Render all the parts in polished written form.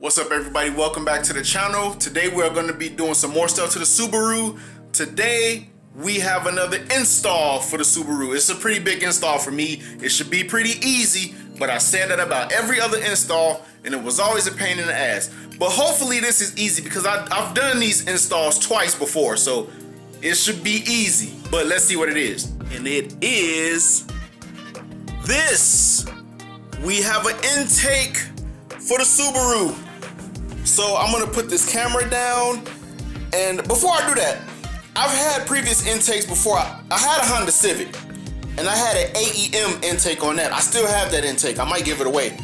What's up, everybody? Welcome back to the channel. Today we're going to be doing some more stuff to the Subaru. Today we have another install for the Subaru. It's a pretty big install for me. It should be pretty easy, but I said that about every other install and it was always a pain in the ass. But hopefully this is easy because I've done these installs twice before, so it should be easy. But let's see what it is. And it is this. We have an intake for the Subaru. So I'm gonna put this camera down, and before I do that, I've had previous intakes before. I had a Honda Civic, and I had an AEM intake on that. I still have that intake. I might give it away.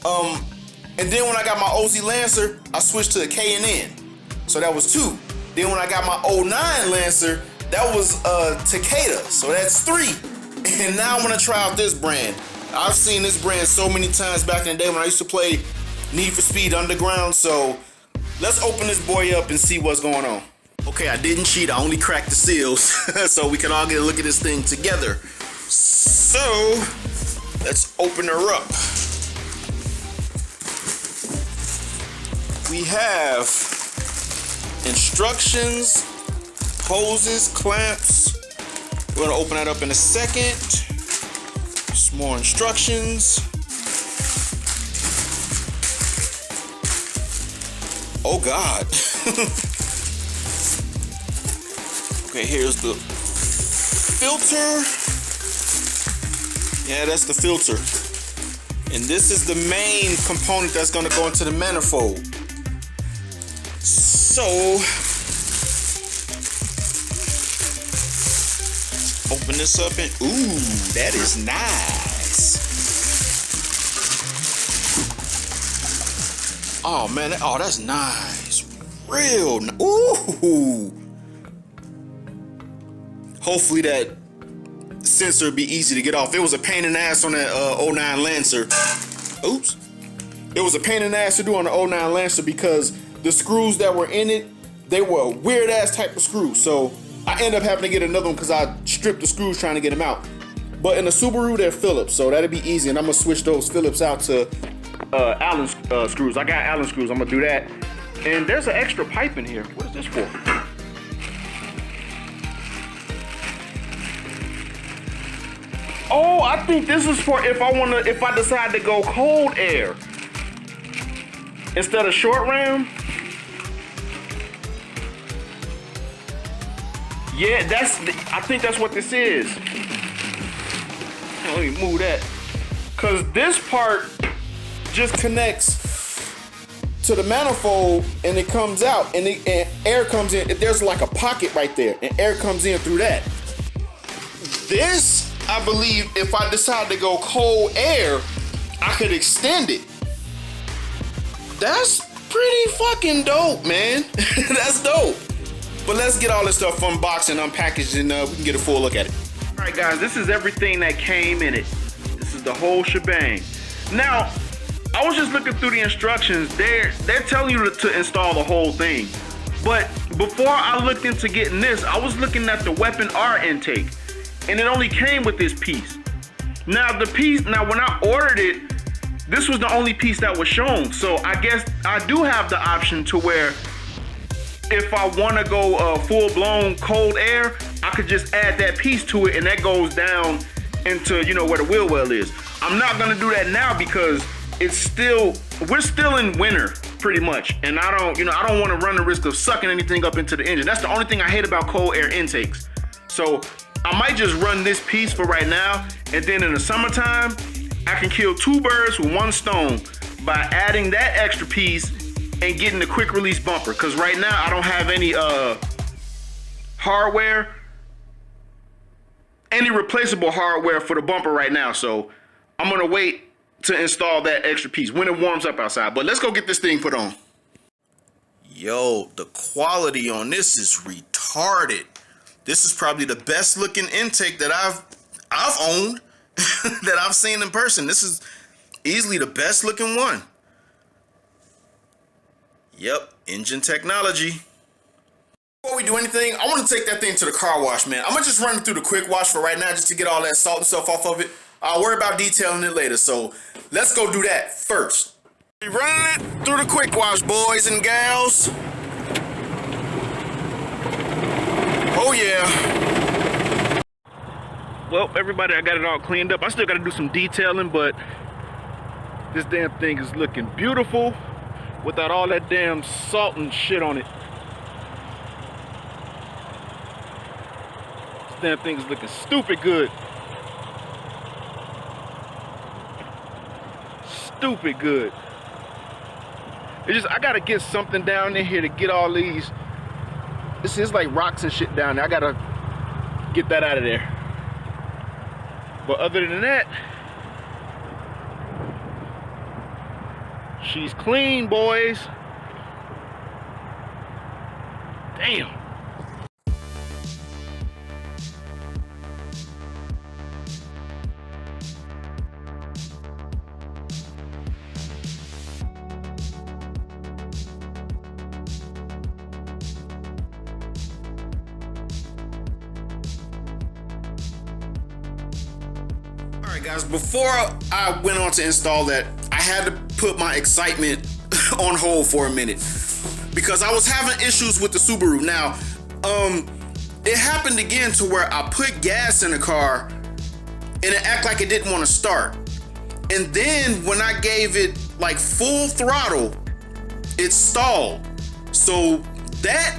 And then when I got my OZ Lancer, I switched to a K&N. So that was 2. Then when I got my 09 Lancer, that was Takeda. So that's 3. And now I'm gonna try out this brand. I've seen this brand so many times back in the day when I used to play Need for Speed Underground, so let's open this boy up and see what's going on. Okay, I didn't cheat, I only cracked the seals so we can all get a look at this thing together. So, let's open her up. We have instructions, hoses, clamps. We're gonna open that up in a second. Some more instructions. Oh God. Okay, here's the filter. Yeah, that's the filter. And this is the main component that's gonna go into the manifold. So, open this up and, ooh, that is nice. Oh man, oh that's nice, real. Ooh. Hopefully that sensor will be easy to get off. It was a pain in the ass on that 09 Lancer. Oops. It was a pain in the ass to do on the 09 Lancer because the screws that were in it, they were a weird ass type of screw. So I ended up having to get another one because I stripped the screws trying to get them out. But in the Subaru, they're Phillips, so that'll be easy. And I'm gonna switch those Phillips out to Allen screws. I got Allen screws. I'm gonna do that. And there's an extra pipe in here. What is this for? Oh, I think this is for if I decide to go cold air instead of short ram. Yeah, I think that's what this is. Let me move that. Cause this part just connects to the manifold and it comes out and air comes in. There's like a pocket right there and air comes in through that. This, I believe, if I decide to go cold air, I could extend it. That's pretty fucking dope, man. That's dope. But let's get all this stuff unboxed and unpackaged and we can get a full look at it. All right, guys, this is everything that came in it. This is the whole shebang. Now, I was just looking through the instructions. They're telling you to install the whole thing. But before I looked into getting this, I was looking at the Weapon R intake, and it only came with this piece. Now when I ordered it, this was the only piece that was shown. So I guess I do have the option to where if I want to go full-blown cold air, I could just add that piece to it, and that goes down into, you know, where the wheel well is. I'm not gonna do that now because we're still in winter pretty much, and I don't want to run the risk of sucking anything up into the engine. That's the only thing I hate about cold air intakes. So I might just run this piece for right now, and then in the summertime, I can kill 2 birds with 1 stone by adding that extra piece and getting the quick release bumper. Because right now I don't have any hardware, any replaceable hardware for the bumper right now. So I'm gonna wait to install that extra piece when it warms up outside. But let's go get this thing put on. Yo, the quality on this is retarded. This is probably the best looking intake that I've owned that I've seen in person. This is easily the best looking one. Yep, engine technology. Before we do anything, I want to take that thing to the car wash, man. I'm gonna just run it through the quick wash for right now just to get all that salt and stuff off of it. I'll worry about detailing it later, so let's go do that first. We running it through the quick wash, boys and gals. Oh yeah. Well, everybody, I got it all cleaned up. I still got to do some detailing, but this damn thing is looking beautiful without all that damn salt and shit on it. This damn thing is looking stupid good. Stupid good. It's just, I gotta get something down in here to get all these. This is like rocks and shit down there. I gotta get that out of there. But other than that, she's clean, boys. Damn. Alright guys, before I went on to install that, I had to put my excitement on hold for a minute because I was having issues with the Subaru. Now, it happened again to where I put gas in the car and it acted like it didn't want to start. And then when I gave it like full throttle, it stalled. So that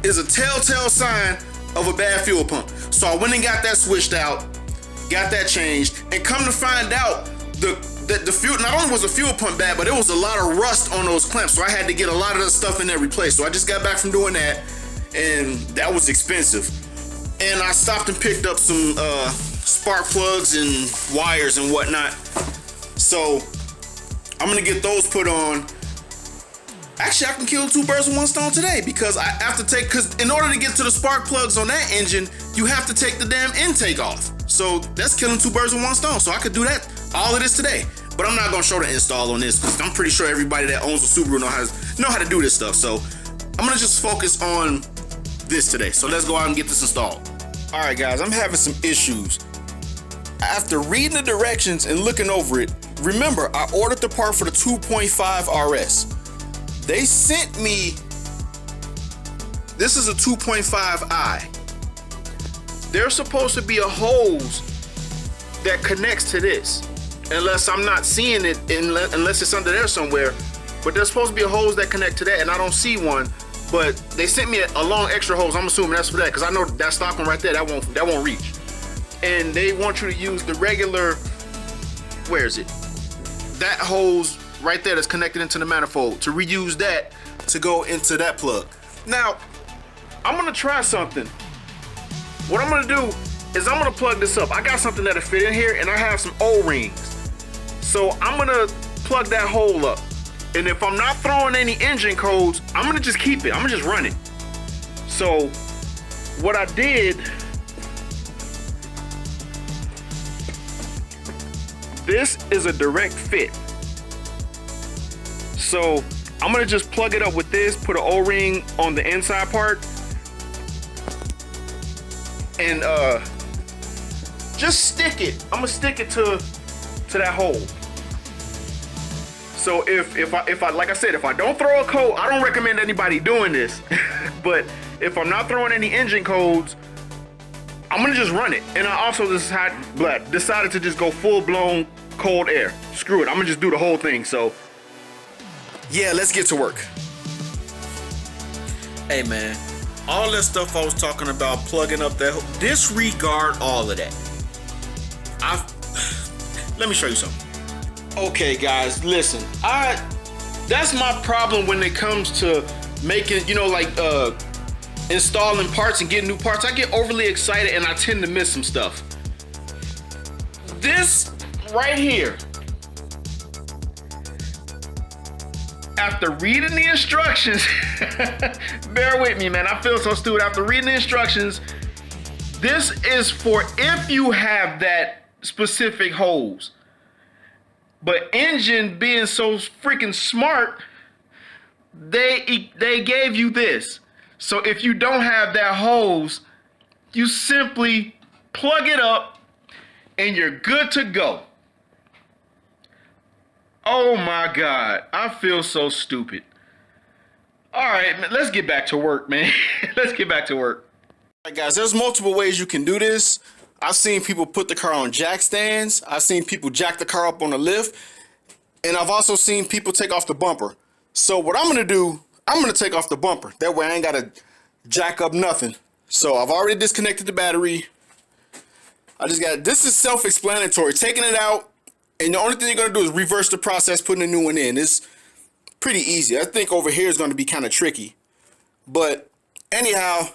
is a telltale sign of a bad fuel pump. So I went and got that switched out, got that changed, and come to find out the fuel, not only was the fuel pump bad, but it was a lot of rust on those clamps. So I had to get a lot of the stuff in there replaced. So I just got back from doing that, and that was expensive. And I stopped and picked up some spark plugs and wires and whatnot. So I'm gonna get those put on. Actually, I can kill two birds with one stone today because I have to because in order to get to the spark plugs on that engine, you have to take the damn intake off. So that's killing two birds with one stone. So I could do that, all of this today. But I'm not gonna show the install on this because I'm pretty sure everybody that owns a Subaru know how to do this stuff. So I'm gonna just focus on this today. So let's go out and get this installed. All right, guys, I'm having some issues. After reading the directions and looking over it, remember, I ordered the part for the 2.5 RS. They sent me, this is a 2.5i. There's supposed to be a hose that connects to this. Unless I'm not seeing it, unless it's under there somewhere. But there's supposed to be a hose that connects to that, and I don't see one. But they sent me a long extra hose. I'm assuming that's for that, because I know that stock one right there, that won't reach. And they want you to use the regular, where is it? That hose right there that's connected into the manifold, to reuse that to go into that plug. Now, I'm gonna try something. What I'm gonna do is I'm gonna plug this up. I got something that'll fit in here, and I have some O-rings. So I'm gonna plug that hole up. And if I'm not throwing any engine codes, I'm gonna just keep it. I'm gonna just run it. So what I did, this is a direct fit. So I'm gonna just plug it up with this, put an O-ring on the inside part, and just stick it. I'm gonna stick it to that hole. So if I like I said, if I don't throw a code, I don't recommend anybody doing this. But if I'm not throwing any engine codes, I'm gonna just run it. And I also decided to just go full blown cold air. Screw it, I'm gonna just do the whole thing. So yeah, let's get to work. Hey man, all that stuff I was talking about, plugging up that, disregard all of that. Let me show you something. Okay guys, listen, that's my problem when it comes to making, installing parts and getting new parts. I get overly excited and I tend to miss some stuff. This right here, after reading the instructions, bear with me, man, I feel so stupid. After reading the instructions, this is for if you have that specific hose. But engine being so freaking smart, they gave you this. So if you don't have that hose, you simply plug it up and you're good to go. Oh my God, I feel so stupid. All right, man, let's get back to work, man. Let's get back to work. All right, guys, there's multiple ways you can do this. I've seen people put the car on jack stands. I've seen people jack the car up on a lift. And I've also seen people take off the bumper. So what I'm gonna do, I'm gonna take off the bumper. That way I ain't gotta jack up nothing. So I've already disconnected the battery. This is self-explanatory. Taking it out, and the only thing you're gonna do is reverse the process, putting a new one in. It's pretty easy. I think over here is gonna be kind of tricky. But anyhow,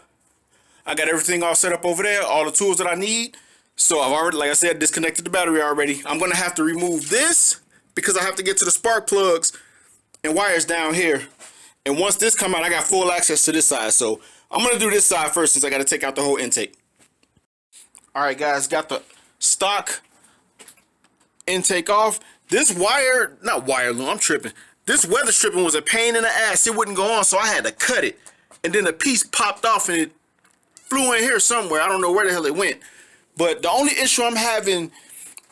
I got everything all set up over there, all the tools that I need. So I've already, like I said, disconnected the battery already. I'm gonna have to remove this because I have to get to the spark plugs and wires down here. And once this come out, I got full access to this side. So I'm gonna do this side first since I gotta take out the whole intake. All right, guys, got the stock intake off. This wire, not wire loom, I'm tripping. This weather stripping was a pain in the ass. It wouldn't go on, so I had to cut it. And then a piece popped off and it flew in here somewhere. I don't know where the hell it went. But the only issue I'm having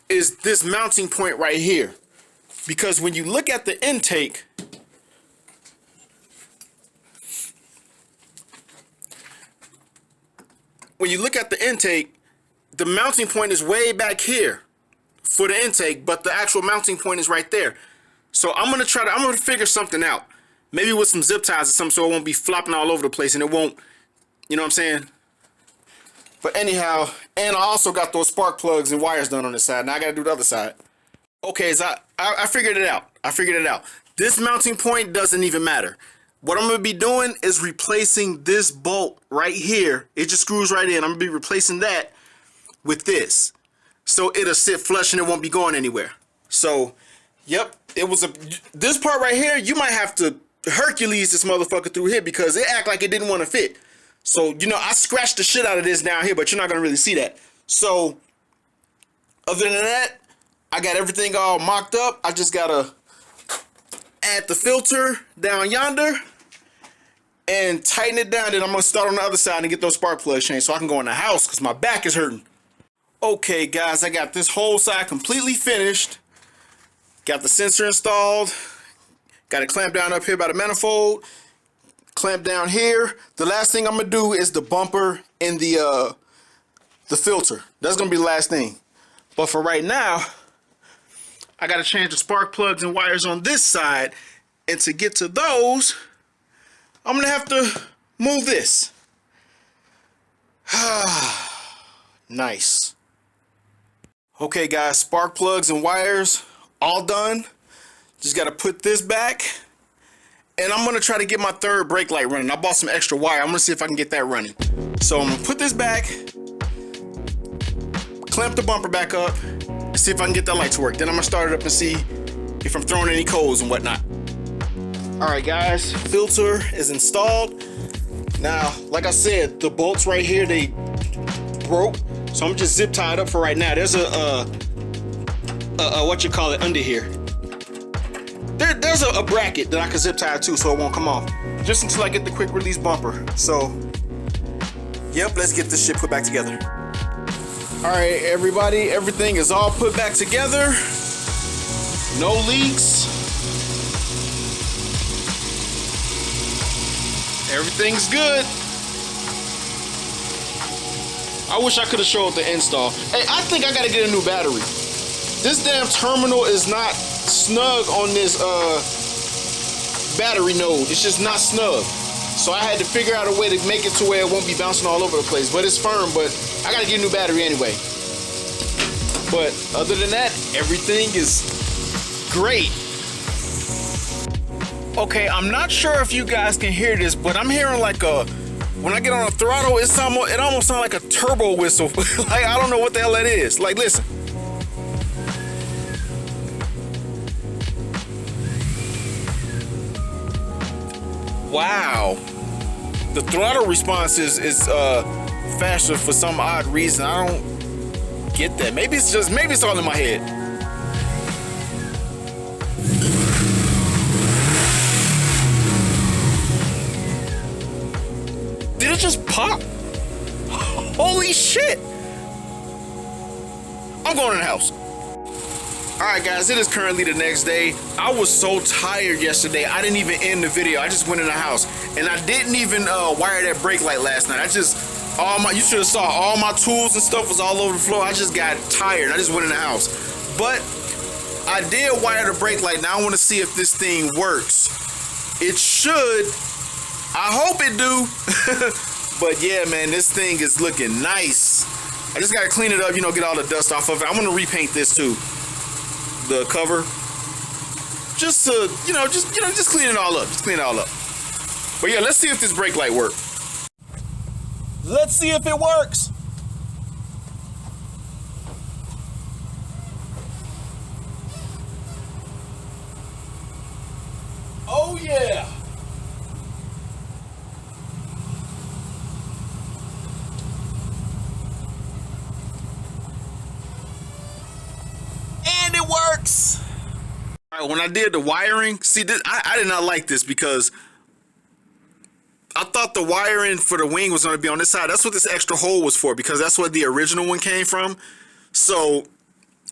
is this mounting point right here. Because when you look at the intake, the mounting point is way back here for the intake, but the actual mounting point is right there. So I'm gonna figure something out. Maybe with some zip ties or something so it won't be flopping all over the place and it won't, you know what I'm saying? But anyhow, and I also got those spark plugs and wires done on this side. Now I gotta do the other side. Okay, so I figured it out. This mounting point doesn't even matter. What I'm gonna be doing is replacing this bolt right here. It just screws right in. I'm gonna be replacing that with this. So it'll sit flush and it won't be going anywhere. So, yep, this part right here, you might have to Hercules this motherfucker through here because it act like it didn't want to fit. So, you know, I scratched the shit out of this down here, but you're not gonna really see that. So, other than that, I got everything all mocked up. I just gotta add the filter down yonder and tighten it down. Then I'm gonna start on the other side and get those spark plugs changed so I can go in the house because my back is hurting. Okay, guys, I got this whole side completely finished. Got the sensor installed. Got it clamped down up here by the manifold. Clamp down here. The last thing I'm gonna do is the bumper and the filter. That's gonna be the last thing. But for right now, I gotta change the spark plugs and wires on this side. And to get to those, I'm gonna have to move this. Nice. Okay, guys, spark plugs and wires all done. Just gotta put this back. And I'm gonna try to get my third brake light running. I bought some extra wire. I'm gonna see if I can get that running. So I'm gonna put this back, clamp the bumper back up, and see if I can get that light to work. Then I'm gonna start it up and see if I'm throwing any codes and whatnot. All right, guys, filter is installed. Now, like I said, the bolts right here, they broke. So I'm just zip tied up for right now. There's a what you call it under here. There's a bracket that I can zip tie to so it won't come off. Just until I get the quick release bumper. So, yep, let's get this shit put back together. All right, everybody, everything is all put back together. No leaks. Everything's good. I wish I could have showed the install. Hey, I think I gotta get a new battery. This damn terminal is not snug on this battery node. It's just not snug. So I had to figure out a way to make it to where it won't be bouncing all over the place. But it's firm, but I gotta get a new battery anyway. But other than that, everything is great. Okay, I'm not sure if you guys can hear this, but I'm hearing like when I get on a throttle, it almost sounds like a turbo whistle. Like, I don't know what the hell that is. Like, listen. Wow. The throttle response is faster for some odd reason. I don't get that. Maybe it's all in my head. Did it just pop? Holy shit! I'm going in the house. Alright guys, it is currently the next day. I was so tired yesterday, I didn't even end the video. I just went in the house. And I didn't even wire that brake light last night. You should have saw all my tools and stuff was all over the floor. I just got tired. I just went in the house. But I did wire the brake light. Now I want to see if this thing works. It should. I hope it do. But yeah, man, this thing is looking nice. I just got to clean it up, get all the dust off of it. I'm going to repaint this too. The cover, just to just clean it all up. Just clean it all up. But yeah, let's see if this brake light works. Let's see if it works. Oh yeah. And it works. All right, when I did the wiring, see this, I did not like this because I thought the wiring for the wing was going to be on this side. That's what this extra hole was for, because that's where the original one came from. So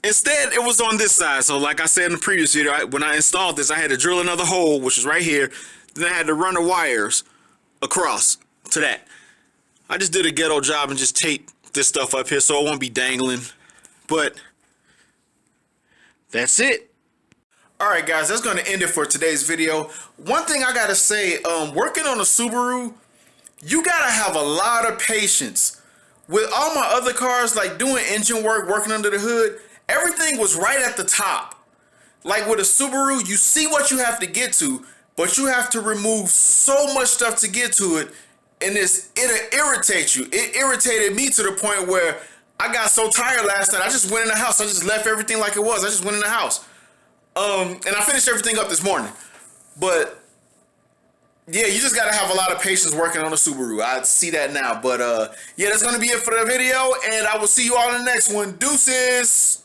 instead, it was on this side. So like I said in the previous video, when I installed this, I had to drill another hole, which is right here. Then I had to run the wires across to that. I just did a ghetto job and just taped this stuff up here so it won't be dangling. But that's it. Alright guys, that's going to end it for today's video. One thing I got to say, working on a Subaru, you got to have a lot of patience. With all my other cars, like doing engine work, working under the hood, everything was right at the top. Like with a Subaru, you see what you have to get to, but you have to remove so much stuff to get to it, and it'll irritate you. It irritated me to the point where I got so tired last night, I just went in the house. I just left everything like it was. I just went in the house. And I finished everything up this morning. But yeah, you just gotta have a lot of patience working on a Subaru. I see that now. But yeah, that's gonna be it for the video, and I will see you all in the next one. Deuces.